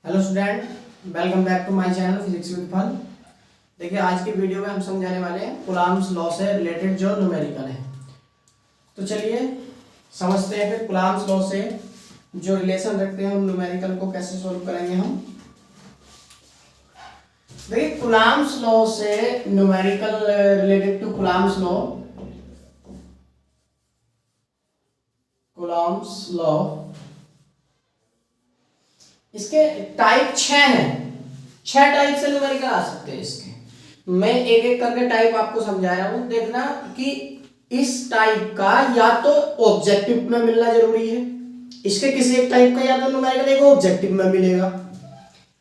Hello student, welcome back to my channel physics with fun. देखिए, आज की video में हम समझाने वाले हैं कूलम्ब्स लॉ से रिलेटेड जो न्यूमेरिकल है। तो चलिए समझते हैं फिर कूलम्ब्स लॉ से जो रिलेशन रखते हैं उन न्यूमेरिकल को कैसे सॉल्व करेंगे हम। देखिए, कूलम्ब्स लॉ से numerical related to Coulomb's law इसके टाइप 6 हैं। 6 टाइप से न्यूमेरिकल आ सकते हैं इसके। मैं एक एक करके टाइप आपको समझा रहा हूं, देखना कि इस टाइप का या तो ऑब्जेक्टिव में मिलना जरूरी है, इसके किसी एक टाइप का या तो न्यूमेरिकल एक ऑब्जेक्टिव में मिलेगा,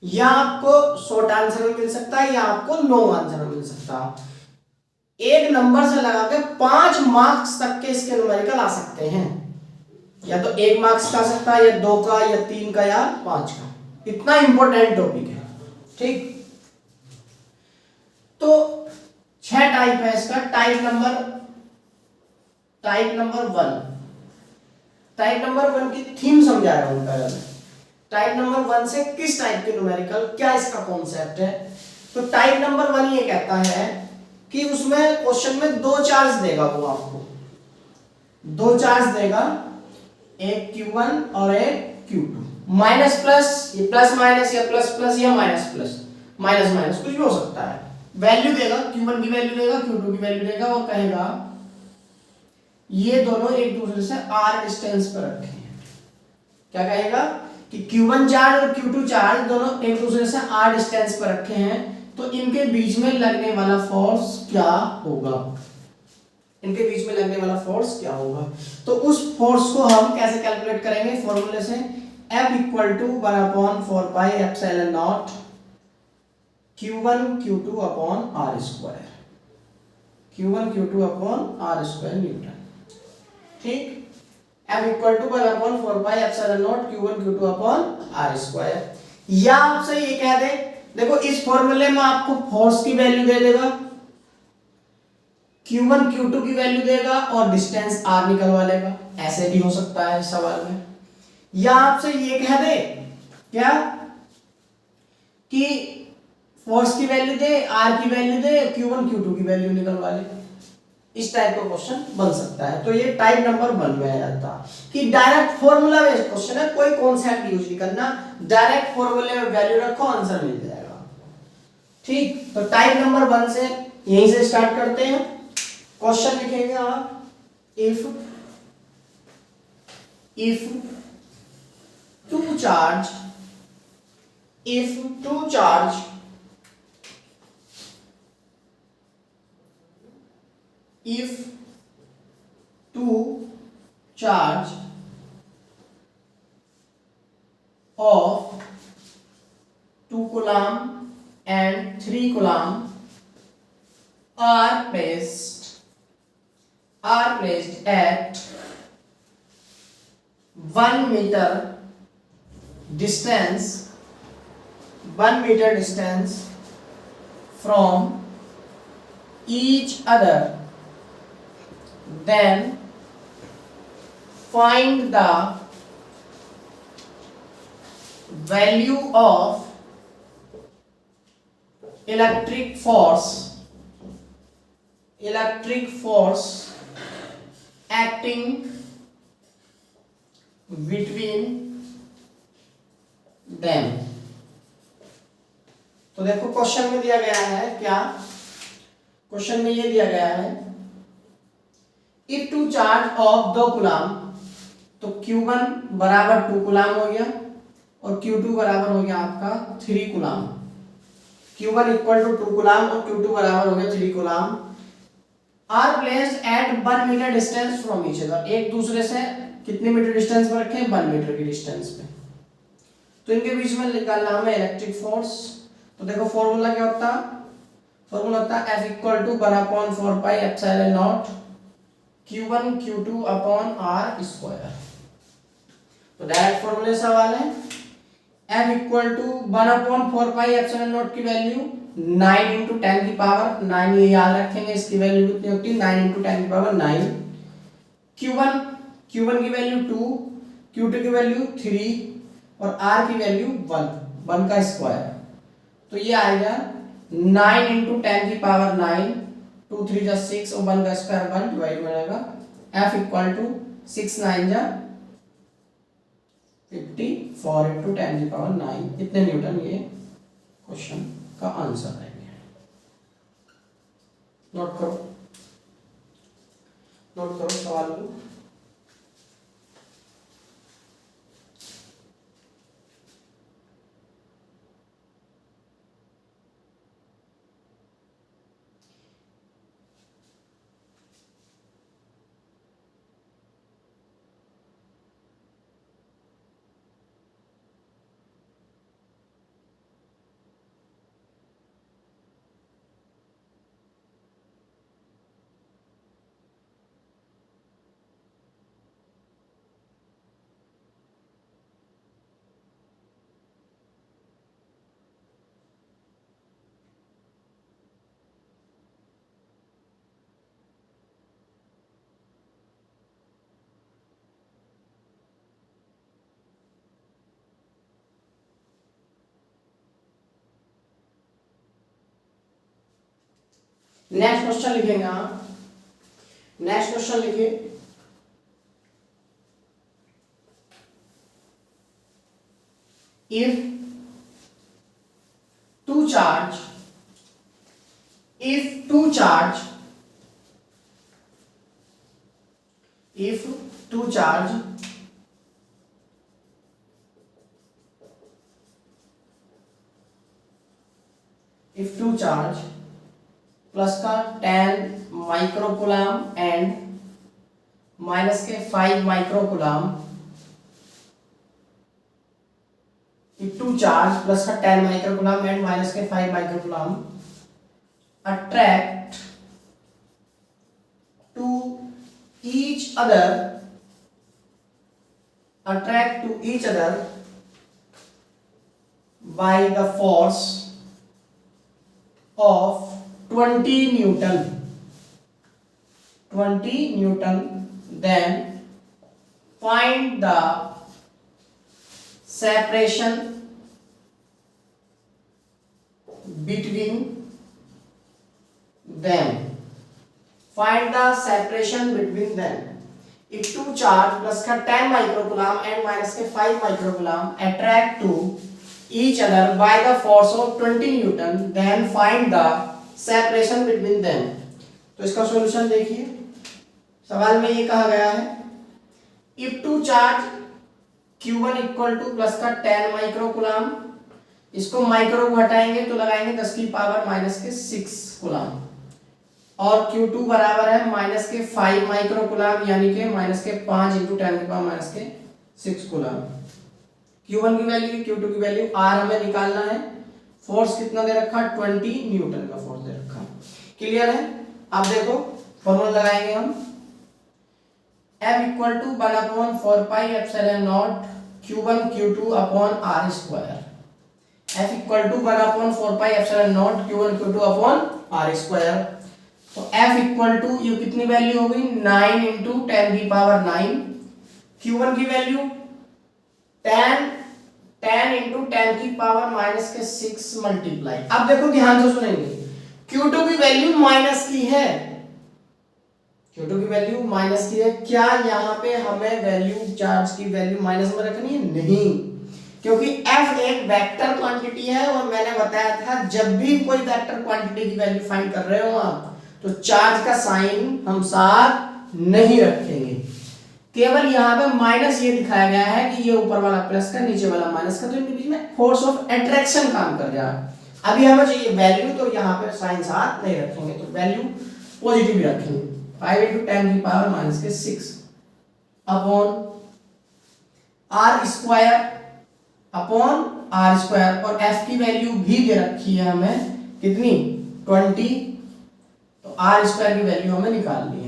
या आपको शॉर्ट आंसर में मिल सकता है या आपको लॉन्ग आंसर में मिल सकता है। एक नंबर से लगा के 5 मार्क्स तक के इसके न्यूमेरिकल आ सकते हैं, या तो 1 मार्क्स का आ सकता है, या 2 का, या 3 का, या 5 का। इतना इंपॉर्टेंट टॉपिक है, ठीक। तो 6 टाइप है इसका। टाइप नंबर 1 की थीम समझा रहा हूं पहले। टाइप नंबर 1 से किस टाइप के न्यूमेरिकल, क्या इसका कॉन्सेप्ट है। तो टाइप नंबर 1 ये कहता है कि उसमें क्वेश्चन में 2 चार्ज देगा, वो आपको 2 चार्ज देगा, एक Q1 और एक Q2। माइनस प्लस, ये प्लस माइनस, या प्लस प्लस, या माइनस प्लस, माइनस माइनस, कुछ भी हो सकता है। वैल्यू देगा, Q1 की वैल्यू देगा, Q2 की वैल्यू देगा, और कहेगा ये दोनों एक दूसरे से r डिस्टेंस पर रखे हैं। क्या कहेगा कि Q1 चार्ज और Q2 चार्ज दोनों एक दूसरे से r डिस्टेंस पर रखे हैं, तो इनके बीच में लगने वाला फोर्स क्या होगा। इनके बीच में लगने वाला फोर्स क्या होगा। तो उस फोर्स को हम कैसे कैलकुलेट करेंगे, फॉर्मूले से। F equal to 1/4 pi epsilon naught Q1 Q2 upon R square, Q1 Q2 upon R square newton, ठीक। F equal to 1/4 pi epsilon naught Q1 Q2 upon R square. या आपसे ये कह दे, देखो इस फॉर्मूले में आपको फोर्स की वैल्यू दे देगा, Q1 Q2 की वैल्यू देगा, और डिस्टेंस R निकलवा लेगा। ऐसे भी हो सकता है सवाल में। या आपसे ये कह दे क्या कि फोर्स की वैल्यू दे, R की वैल्यू दे, Q1 Q2 की वैल्यू निकलवा ले। इस टाइप का क्वेश्चन बन सकता है। तो ये टाइप नंबर 1 में आ जाता कि डायरेक्ट फॉर्मूला बेस्ड क्वेश्चन है, कोई कॉन्सेप्ट यूज नहीं करना, डायरेक्ट फॉर्मूले में वैल्यू रखो, आंसर मिल जाएगा, ठीक। तो टाइप नंबर 1 से यहीं से स्टार्ट करते हैं। क्वेश्चन लिखेंगे आप, if two charge if two charge of 2 coulomb and 3 coulomb are placed at 1 meter distance from each other, then find the value of electric force acting between them। तो देखो question में दिया गया है क्या, क्वेश्चन में ये दिया गया है, if two charge of 2 coulomb, तो Q1 बराबर 2 कूलम्ब हो गया, और Q2 बराबर हो गया आपका 3 coulomb. Q1 equal to 2 coulomb और Q2 बराबर हो गया 3 coulomb. Are placed at 1 metre distance from each other, एक दूसरे से कितने मीटर डिस्टेंस पर रखे, 1 मीटर की डिस्टेंस पे। तो इनके बीच में निकालना हमें इलेक्ट्रिक फोर्स। तो देखो फॉर्मूला क्या होता है, फॉर्मूला होता है F equal to 1/4 pi epsilon naught Q1 Q2 upon R square. तो डायरेक्ट फॉर्मूले सवाल है। F equal to 1/4 pi epsilon naught की वैल्यू 9 इंटू 10 की पावर 9, ये याद रखेंगे, इसकी वैल्यू कितनी होती है, 9 इंटू 10 की पावर 9। Q1 की वैल्यू 2, Q2 की वैल्यू 3, और R की वैल्यू 1। 1 का स्क्वायर, तो ये आएगा 9 इंटू 10 की पावर 9, 2 3 जा 6 और 1 का स्क्वायर 1 डिवाइड में आएगा F इक्वल टू 6 9 जा 54 इंटू 10 की पावर 9, इतने न्यूटन ये क्वेश्चन का आंसर है। नोट करो, नोट करो सवाल को। नेक्स्ट क्वेश्चन लिखेंगे आप, नेक्स्ट क्वेश्चन लिखिए, if two charge if two charge if two charge if two charge plus का 10 माइक्रोकूलम एंड माइनस के 5 microcoulomb, if two charge plus का 10 माइक्रोकूलम एंड माइनस के 5 microcoulomb attract to each other by the force of 20 Newton, then find the separation between them. Find the separation between them. If two charge plus का 10 microcoulomb and minus के 5 microcoulomb attract to each other by the force of 20 Newton, then find the separation between them. तो इसका solution देखिए, सवाल में ये कहा गया है if two charge Q1 equal two plus का 10 माइक्रोकूलम, इसको माइक्रो हटाएंगे तो लगाएंगे 10 की पावर माइनस के 6 कूलम, और Q2 बराबर है माइनस के 5 माइक्रोकूलम यानी कि माइनस के 5 इंटू 10 की पावर माइनस के 6 कूलम। Q1 की वैल्यू Q2 की वैल्यू R हमें निकालना है। फोर्स कितना दे रखा, 20 न्यूटन का फोर्स दे रखा। क्लियर है? अब देखो फॉर्मूला लगाएंगे हम, F equal to 1/4 pi epsilon naught Q1 Q2 upon R square. F equal to 1/4 pi epsilon naught Q1 Q2 upon R square. तो F इक्वल टू ये कितनी वैल्यू हो गई, 9 इंटू 10 की पावर 9। Q1 की वैल्यू 10 इंटू 10 की power minus के 6 multiply. अब देखो ध्यान से सुनेंगे, Q2 की वैल्यू माइनस की है, Q2 की वैल्यू माइनस की है। क्या यहाँ पे हमें वैल्यू चार्ज की वैल्यू माइनस में रखनी है? नहीं, क्योंकि F एक वेक्टर क्वांटिटी है और मैंने बताया था जब भी कोई वेक्टर क्वांटिटी की वैल्यू फाइंड कर रहे हो आप तो चार्ज का साइन हम साथ नहीं रखेंगे। केवल यहाँ पे माइनस ये दिखाया गया है कि ये ऊपर वाला प्लस का नीचे वाला माइनस का, तो इनके बीच में फोर्स ऑफ अट्रैक्शन काम कर रहा है। अभी हमें चाहिए वैल्यू, तो यहाँ पे साइन साथ नहीं रखेंगे, तो वैल्यू पॉजिटिव ही रखेंगे। 5 इंटू 10 की पावर माइनस के 6 अपॉन आर स्क्वायर, और एफ की वैल्यू भी दे रखी है हमें कितनी, 20, तो आर स्क्वायर की वैल्यू हमें निकालनी है।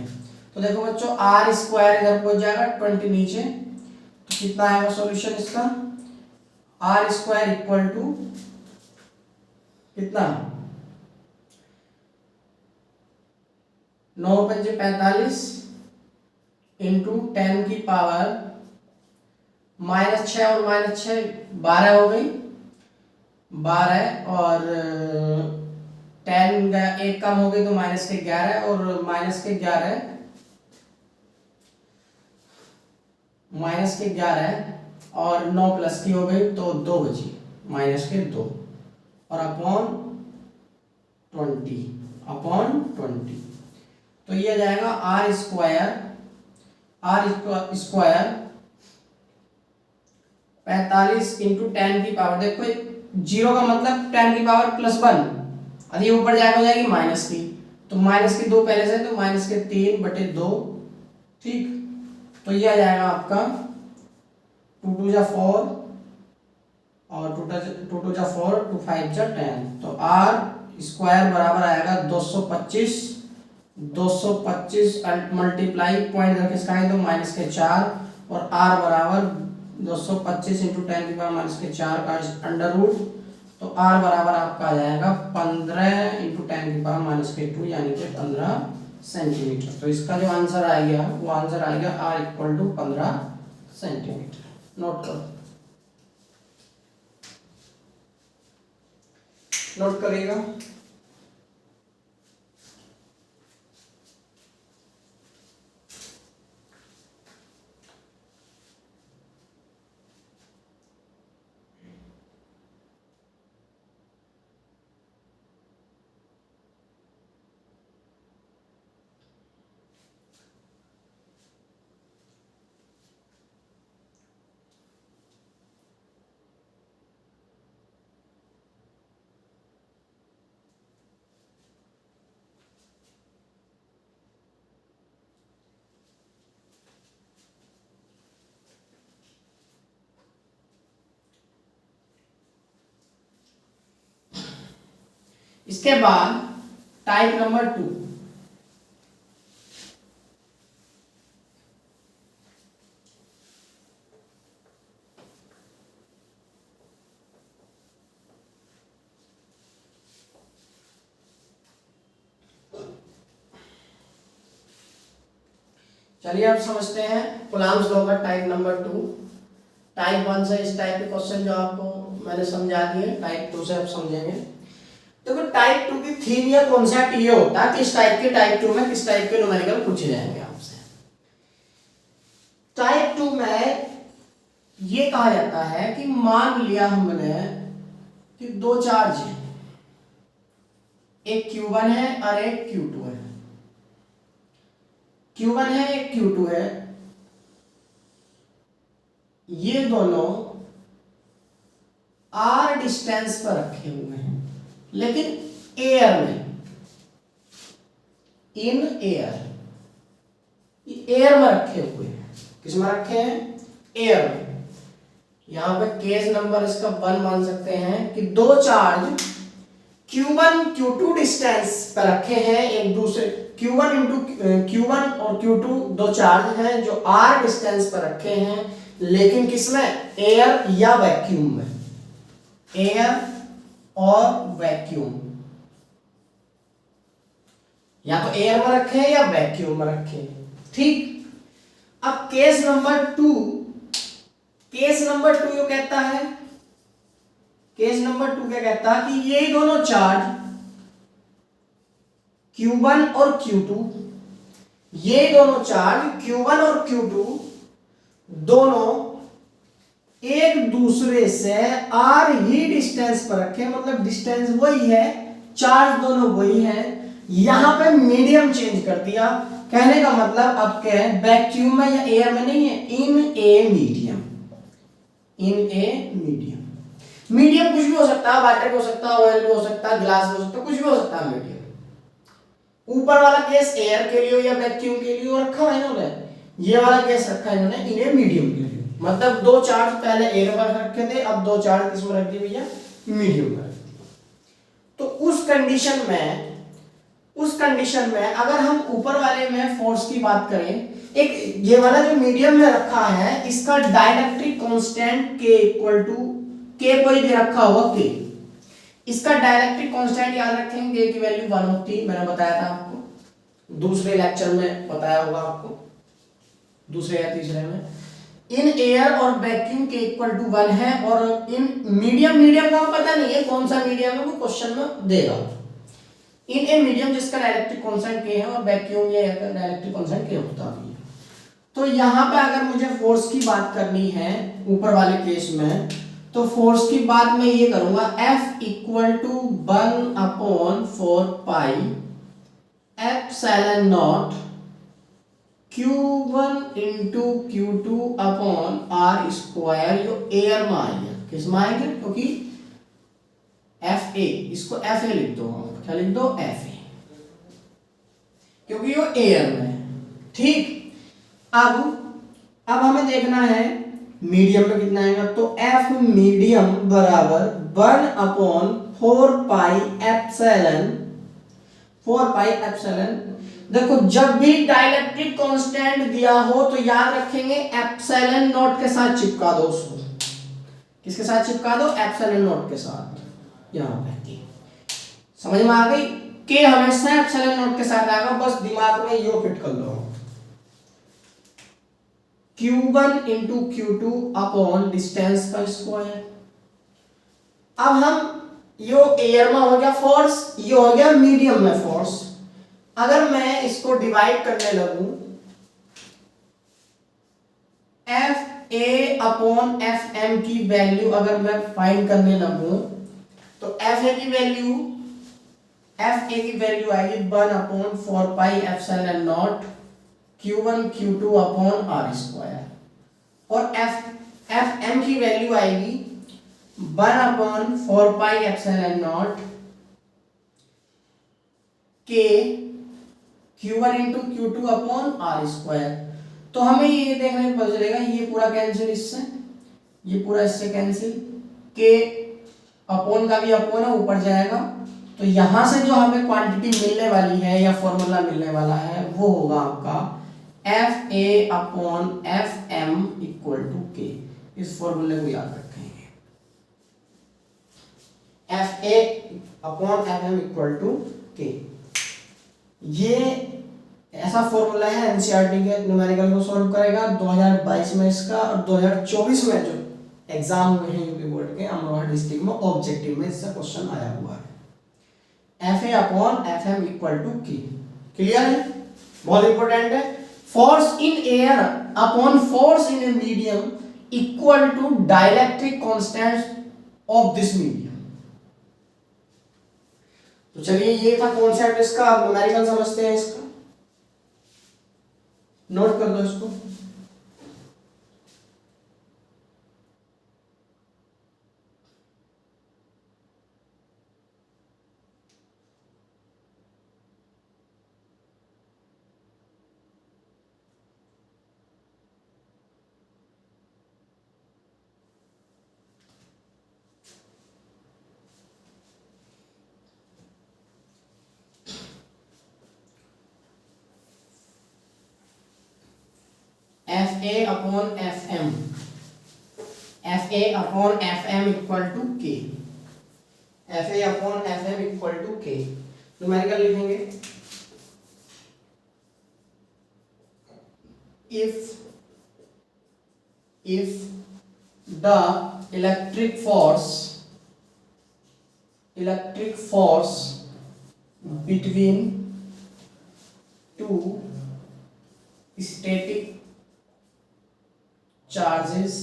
तो देखो बच्चों, आर स्क्वायर इधर पहुंच जाएगा 20 नीचे, तो कितना आएगा सॉल्यूशन इसका, आर स्क्वायर इक्वल टू कितना, 9 पंजे 45 इंटू 10 की पावर माइनस 6 और माइनस 6 12 हो गई, 12 और 10 एक कम हो गई तो माइनस के 11 और माइनस के 11 और 9 प्लस की हो गई तो 2 बची, माइनस के 2 और अपॉन 20 तो ये जाएगा आर स्क्वायर 45 इंटू 10 की पावर, देखो जीरो का मतलब 10 की पावर +1, और ये ऊपर जाएगा हो जाएगी माइनस की, तो माइनस के 2 पहले से तो माइनस के 3/2, ठीक। तो ये आ जाएगा आपका 2 2 जा 4 और 2 2 जा 4 2 5 जा 10, तो आर स्क्वायर बराबर आएगा 225 मल्टीप्लाई पॉइंट रख इसका है तो माइनस के 4 और आर बराबर 225 इंटू 10 की पावर माइनस के 4 का अंडर रूट, तो आर बराबर आपका आ जाएगा 15 इंटू 10 की पावर माइनस के 2 यानी कि 15 सेंटीमीटर। तो इसका जो आंसर आ गया वो आंसर आ गया R equal to 15 centimetre. Note करिएगा। इसके बाद टाइप नंबर 2, चलिए अब समझते हैं कुलाम्स लॉ का टाइप नंबर 2। टाइप 1 से इस टाइप के क्वेश्चन जो आपको मैंने समझा दिए, टाइप 2 से आप समझेंगे। देखो टाइप 2 की थीम या कॉन्सेप्ट ये होता है कि इस टाइप के टाइप 2 में किस टाइप के न्यूमेरिकल पूछे जाएंगे आपसे। टाइप 2 में ये कहा जाता है कि मान लिया हमने कि दो चार्ज है, एक Q1 है और एक Q2 है। Q1 है एक Q2 है, ये दोनों r डिस्टेंस पर रखे हुए हैं लेकिन एयर में, इन एयर में रखे हुए हैं। किस में रखे हैं? एयर में। यहां पे केस नंबर इसका 1 मान सकते हैं कि दो चार्ज Q1 Q2 डिस्टेंस पर रखे हैं एक दूसरे, Q1 और Q2 दो चार्ज हैं जो r डिस्टेंस पर रखे हैं, लेकिन किसमें? एयर या वैक्यूम में, एयर और वैक्यूम, या तो एयर में रखे हैं या वैक्यूम में रखे हैं, ठीक। अब केस नंबर 2 ये कहता है, केस नंबर 2 क्या कहता है कि ये दोनों चार्ज Q1 और Q2, ये दोनों चार्ज Q1 और Q2 दोनों एक दूसरे से r ही डिस्टेंस पर रखे, मतलब डिस्टेंस वही है, चार्ज दोनों वही है, यहां पे मीडियम चेंज कर दिया। कहने का मतलब अब क्या है, वैक्यूम में या एयर में नहीं है, इन ए मीडियम, मीडियम कुछ भी हो सकता है, वाटर भी हो सकता है, ऑयल भी हो सकता है, ग्लास भी हो सकता है, कुछ भी हो सकता है मीडियम। ऊपर वाला केस एयर के लिए या वैक्यूम के लिए रखा है इन्होंने, ये वाला केस रखा है इन्होंने इन्हें मीडियम के लिए, मतलब दो चार्ज पहले एयर में रखे थे, अब दो चार्ज किसमें रख दिए भैया? मीडियम में रख दिए। तो उस कंडीशन में अगर हम ऊपर वाले में फोर्स की बात करें, एक ये वाला जो मीडियम में रखा है इसका dielectric constant K equal to K कोई दे रखा होगा K, इसका डाइलेक्ट्रिक कांस्टेंट याद रखेंगे K की वैल्यू 1 होती है, मैंने बताया था आपको, दूसरे लेक्चर में बताया होगा आपको, दूसरे या तीसरे में। इन एयर और वैक्यूम के इक्वल टू 1 है, और इन मीडियम का पता नहीं है कौन सा मीडियम है, वो क्वेश्चन में देगा। इन ए मीडियम जिसका डायरेक्ट्रिक कांस्टेंट के है और वैक्यूम या डायरेक्ट्रिक कांस्टेंट के होता भी है। तो यहाँ पे अगर मुझे फोर्स की बात करनी है ऊपर वाले केस में, तो फोर्स की बात मैं ये करूंगा, F equal to 1/4 epsilon naught Q1 into Q2 upon R square, जो एयर में आएगा, किस में आएगा, क्योंकि FA, इसको FA लिख दो, क्या लिख दो, FA, क्योंकि वो एयर में है। ठीक, अब हमें देखना है मीडियम में कितना आएगा, तो F मीडियम बराबर 1/4 एप्सिलॉन। देखो जब भी डाइलेक्ट्रिक कांस्टेंट दिया हो तो याद रखेंगे एप्सिलॉन नॉट के साथ चिपका दो उसको। किसके साथ चिपका दो, एप्सिलॉन नॉट के साथ। यहां पे समझ में आ गई, के हमेशा एप्सिलॉन नॉट के साथ आएगा, बस दिमाग में यो फिट कर लो, Q1 into Q2 upon distance का स्क्वायर। अब हम यो एयर में हो गया फोर्स, ये हो गया मीडियम में फोर्स। अगर मैं इसको डिवाइड करने लगूं, FA अपॉन FM की वैल्यू अगर मैं फाइंड करने लगूं, तो FA की वैल्यू आएगी 1/4 epsilon naught Q1 Q2 upon R square, और FM की वैल्यू आएगी 1/4 epsilon not K Q1 into Q2 upon R square. तो हमें ये देखने को पता चलेगा, ये पूरा कैंसिल इससे, ये पूरा इससे कैंसिल, K अपॉन का भी अपॉन है, ऊपर जाएगा, तो यहां से जो हमें क्वांटिटी मिलने वाली है या फॉर्मूला मिलने वाला है वो होगा आपका FA upon FM equal to K। इस फॉर्मूले को याद रखेंगे, FA upon FM equal to K। ये ऐसा फॉर्मूला है एनसीईआरटी के न्यूमेरिकल को सॉल्व करेगा 2022 में इसका, और 2024 में जो एग्जाम हुए हैं यूपी बोर्ड के अमरोहा डिस्ट्रिक्ट में ऑब्जेक्टिव में इसका क्वेश्चन आया हुआ है। FA upon FM equal to K। Clear है, बहुत इंपॉर्टेंट है। Force in air upon force in a medium equal to dielectric constant of this medium. तो चलिए ये था कॉन्सेप्ट इसका, आप न्यूमेरिकल समझते हैं इसका, नोट कर दो इसको। FA upon FM, FA upon FM equal to K, FA upon FM equal to K। Numerical लिखेंगे, if the electric force between two static charges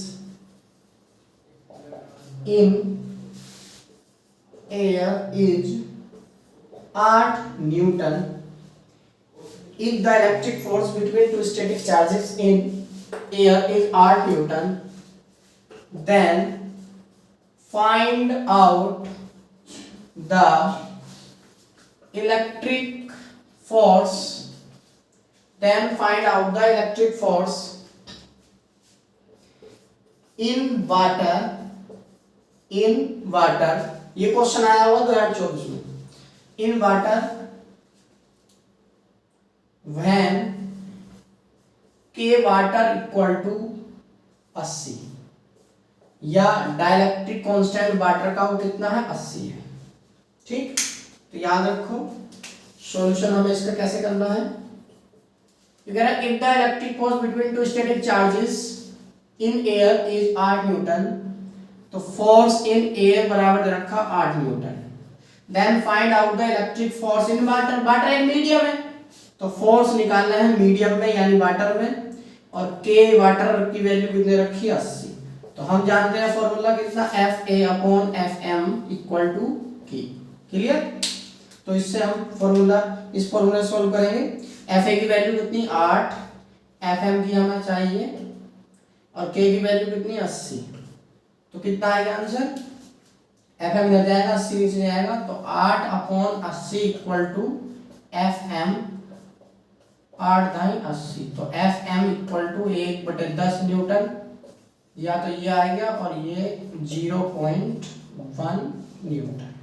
in air is 8 Newton, if the electric force between two static charges in air is 8 Newton, then find out the electric force, in water, ये question आया हुआ 2024 में, in water when K water equal to 80, या dielectric constant water का वो कितना है, 80 है। ठीक, तो याद रखो सॉल्यूशन हमें इसका कैसे करना है। If the electric force between two static charges in air is 8 newton, तो फोर्स इन एयर बराबर दे रखा 8 newton. Then find out the electric force in water, water एक मीडियम है तो फोर्स निकालना है मीडियम में यानी वाटर में, और के वाटर की वैल्यू कितने रखी है 80। तो हम जानते हैं फॉर्मूला कितना, F A upon F M equal to K. Clear? तो इससे हम फॉर्मूला, इस फॉर्मूला सॉल्व करेंगे। एफ ए की वैल्यू कितनी 8, एफ एम की हमें चाहिए, और के की वैल्यू कितनी 80। तो कितना आएगा आंसर, एफ एम इधर जाएगा 80 नीचे जाएगा, तो 8 upon 80 equal to F M 8 दाई 80। तो F M equal to 1/10 newton, या तो ये आएगा और ये 0.1 न्यूटन।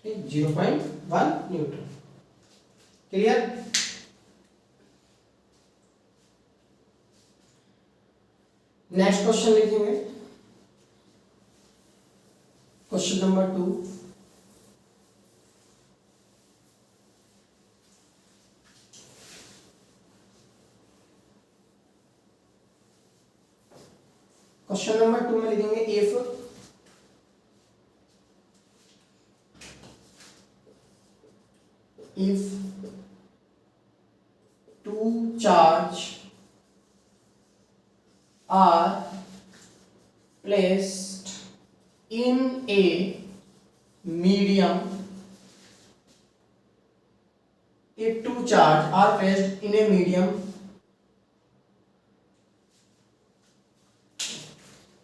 ठीक, 0.1 न्यूटन। क्लियर? नेक्स्ट क्वेश्चन लिखेंगे, क्वेश्चन नंबर 2। क्वेश्चन नंबर 2 में लिखेंगे if two charge are placed in a medium, if two charge are placed in a medium,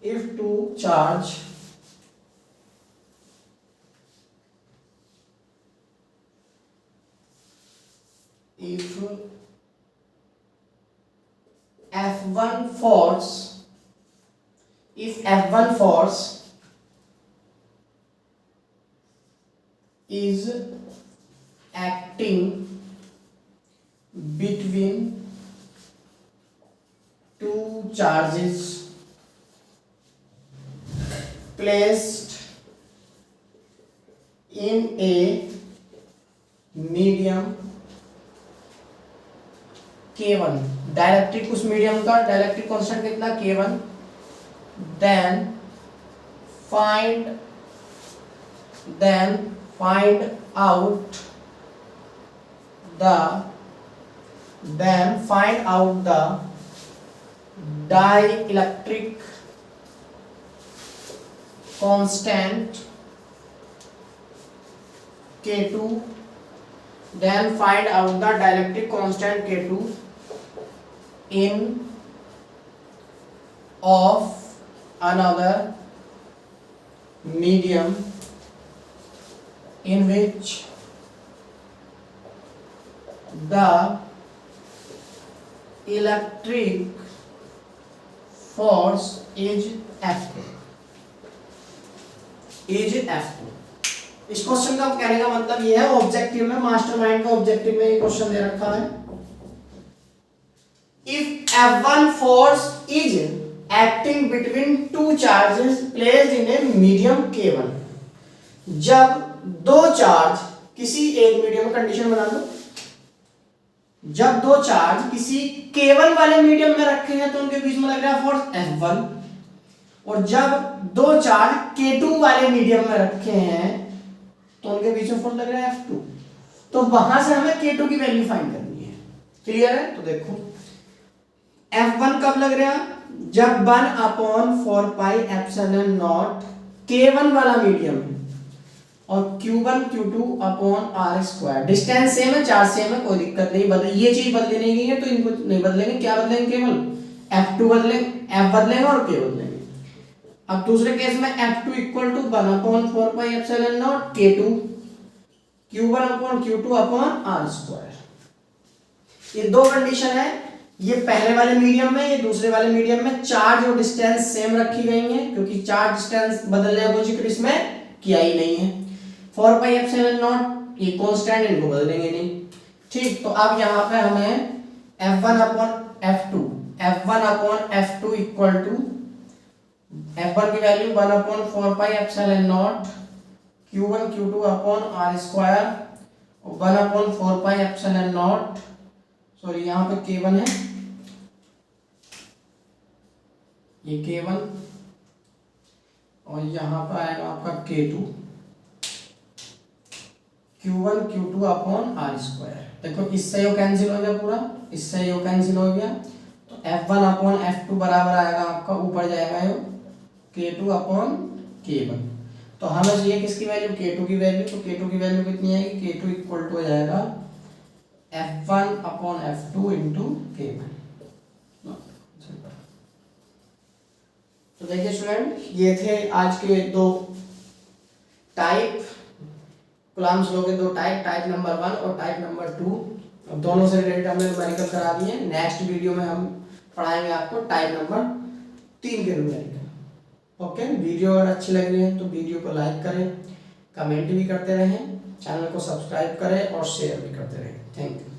if two charge if F1 force, if F1 force is acting between two charges placed in a medium K1, dielectric उस medium का dielectric constant कितना K1, then find out the dielectric constant K2, then find out the dielectric constant K2 in of another medium in which the electric force is F2, इस question का कहने का मतलब ये है, ऑब्जेक्टिव में, मास्टरमाइंड का ऑब्जेक्टिव में ये क्वेश्चन दे रखा है। If F1 force is acting between two charges placed in a medium K1, जब दो चार्ज किसी एक मीडियम, कंडीशन बना दो, जब दो चार्ज किसी K1 वाले मीडियम में रखे हैं तो उनके बीच में लग रहा है फोर्स F1, और जब दो चार्ज K2 वाले मीडियम में रखे हैं तो उनके बीच में फोर्स लग रहा है F2। तो वहां से हमें K2 की वैल्यू फाइंड करनी है। क्लियर है? तो देखो F1 कब लग रहा है, जब 1/4 पाई एप्सिलॉन नॉट K1 वाला मीडियम है, और Q1 Q2 upon R square, distance same है, चार्ज सेम है, कोई दिक्कत नहीं, बदल ये चीज बदलने नहीं है तो इनको नहीं बदलेंगे। क्या बदलेंगे? केवल F2 बदलेंगे, F बदलेंगे और K बदलेंगे। अब दूसरे केस में F2 equal to 1/4 pi epsilon naught K2 Q1 upon Q2 upon R square. ये दो कंडीशन है, ये पहले वाले मीडियम में, ये दूसरे वाले मीडियम में चार्ज और डिस्टेंस सेम रखी गई है, क्योंकि चार्ज डिस्टेंस बदलने का जिक्र इसमें किया ही नहीं है। 4 पाई एप्सिलॉन नॉट ये कांस्टेंट, इनको बदलेंगे नहीं। ठीक, तो अब यहाँ पे हमें F1 upon F2 equal to F1 की value 1/4 pi epsilon naught Q1 Q2 upon R square, 1/4 pi epsilon not, sorry यहाँ पे K1 है, ये K1 और यहाँ पर आएगा आपका K2, Q1 Q2 upon are square. देखो इससे यो कैंसिल हो गया पूरा, इससे यो कैंसिल हो गया, तो F1 अपॉन F2 बराबर आएगा आपका, ऊपर जाएगा यो K2 अपॉन K1। तो हमें चाहिए किसकी वैल्यू, K2 की वैल्यू। तो K2 की वैल्यू कितनी आएगी, K2 इक्वल टू हो जाएगा F1 upon F2 into K1। तो देखिए स्टूडेंट, ये थे आज के दो टाइप, कूलम्ब्स लॉ के दो टाइप, टाइप नंबर 1 और टाइप नंबर 2। अब दोनों से रिलेटेड हमने न्यूमेरिकल करा दिए। नेक्स्ट वीडियो में हम पढ़ाएंगे आपको टाइप नंबर 3 के न्यूमेरिकल। ओके, वीडियो अगर अच्छी लग रही है तो वीडियो को लाइक करें, कमेंट भी करते रहें, चैनल को सब्सक्राइब करें और शेयर भी करते रहें। Thank you.